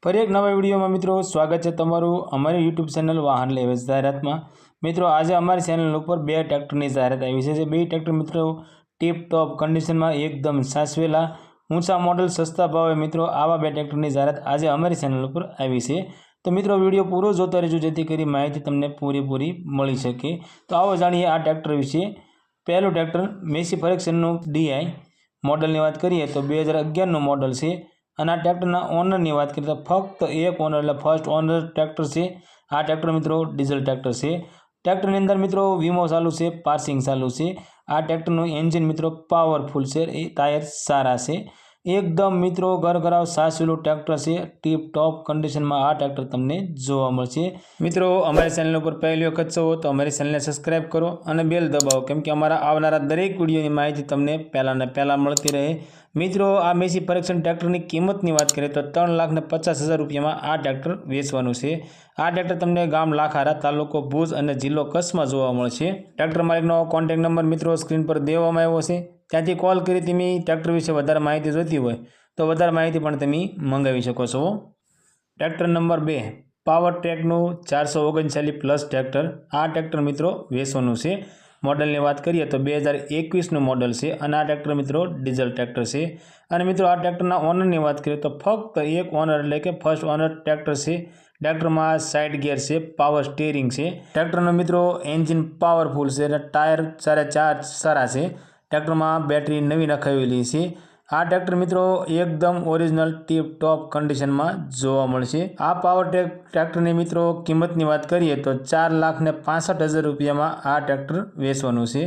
ફરી એક નવા વિડીયોમાં મિત્રો સ્વાગત છે તમારું અમારી યુટ્યુબ ચેનલ વાહન લેવેચ જાહેરાતમાં। મિત્રો આજે અમારી ચેનલ ઉપર બે ટ્રેક્ટરની જાહેરાત આવી છે। જે બે ટ્રેક્ટર મિત્રો ટીપ ટોપ કન્ડિશનમાં એકદમ સાચવેલા ઊંચા મોડલ સસ્તા ભાવે મિત્રો આવા બે ટ્રેક્ટરની જાહેરાત આજે અમારી ચેનલ ઉપર આવી છે। તો મિત્રો વિડીયો પૂરો જોતા રહેજો જેથી કરી માહિતી તમને પૂરેપૂરી મળી શકે। તો આવો જાણીએ આ ટ્રેક્ટર વિશે। પહેલું ટ્રેક્ટર મેસી ફ્રેક્શનનું ડીઆઈ મોડલની વાત કરીએ તો 2011નું મોડલ છે। અને આ ટ્રેક્ટરના ઓનરની વાત કરીએ તો ફક્ત એક ઓનર એટલે ફર્સ્ટ ઓનર ટ્રેક્ટર છે। આ ટ્રેક્ટર મિત્રો ડીઝલ ટ્રેક્ટર છે। ટ્રેક્ટરની અંદર મિત્રો વીમો ચાલુ છે, પાર્સિંગ ચાલુ છે। આ ટ્રેક્ટરનું એન્જિન મિત્રો પાવરફુલ છે, એ ટાયર સારા છે। એકદમ મિત્રો ઘરઘરાવ સાચવેલું ટ્રેક્ટર છે। ટીપ ટોપ કન્ડિશનમાં આ ટ્રેક્ટર તમને જોવા મળશે। મિત્રો અમારી ચેનલ ઉપર પહેલી વખત છો તો અમારી ચેનલને સબસ્ક્રાઈબ કરો અને બેલ દબાવો, કેમ કે અમારા આવનારા દરેક વિડીયોની માહિતી તમને પહેલાં મળતી રહે। મિત્રો આ મેસી ફ્રેક્શન ટ્રેક્ટરની કિંમતની વાત કરીએ તો 3,50,000 રૂપિયામાં આ ટ્રેક્ટર વેચવાનું છે। આ ટ્રેક્ટર તમને ગામ લાખારા, તાલુકો ભુજ અને જિલ્લો કચ્છમાં જોવા મળશે। ટ્રેક્ટર માલિકનો કોન્ટેક્ટ નંબર મિત્રો સ્ક્રીન પર દેવામાં આવ્યો છે, ત્યાંથી કોલ કરી તમે ટ્રેક્ટર વિશે વધારે માહિતી જોઈતી હોય તો વધારે માહિતી પણ તમે મંગાવી શકો છો। ટ્રેક્ટર નંબર 2 પાવર ટ્રેકનું 439 પ્લસ ટ્રેક્ટર। આ ટ્રેક્ટર મિત્રો વેચવાનું છે। મોડલની વાત કરીએ તો 2021નું મોડલ છે અને આ ટ્રેક્ટર મિત્રો ડીઝલ ટ્રેક્ટર છે। અને મિત્રો આ ટ્રેક્ટરના ઓનરની વાત કરીએ તો ફક્ત એક ઓનર એટલે કે ફર્સ્ટ ઓનર ટ્રેક્ટર છે। ટ્રેક્ટરમાં સાઇડ ગિયર છે, પાવર સ્ટીયરિંગ છે। ટ્રેક્ટરનો મિત્રો એન્જિન પાવરફુલ છે અને ટાયર 4 સારા છે। ટ્રેક્ટરમાં બેટરી નવી નખાવેલી છે। આ ટ્રેક્ટર મિત્રો એકદમ ઓરિજિનલ ટીપ ટોપ કન્ડિશનમાં જોવા મળશે। આ પાવર ટ્રેક ટ્રેક્ટરની મિત્રો કિંમતની વાત કરીએ તો 4,65,000 રૂપિયામાં આ ટ્રેક્ટર વેચવાનું છે।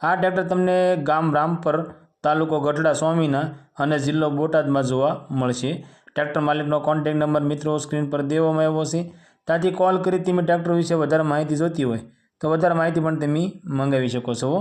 આ ટ્રેક્ટર તમને ગામ રામપર, તાલુકો ગઢડા સ્વામીના અને જિલ્લો બોટાદમાં જોવા મળશે। ટ્રેક્ટર માલિકનો કોન્ટેક્ટ નંબર મિત્રો સ્ક્રીન પર દેવામાં આવ્યો છે, ત્યાંથી કોલ કરી તમે ટ્રેક્ટર વિશે વધારે માહિતી જોઈતી હોય તો વધારે માહિતી પણ તમે મંગાવી શકો છો।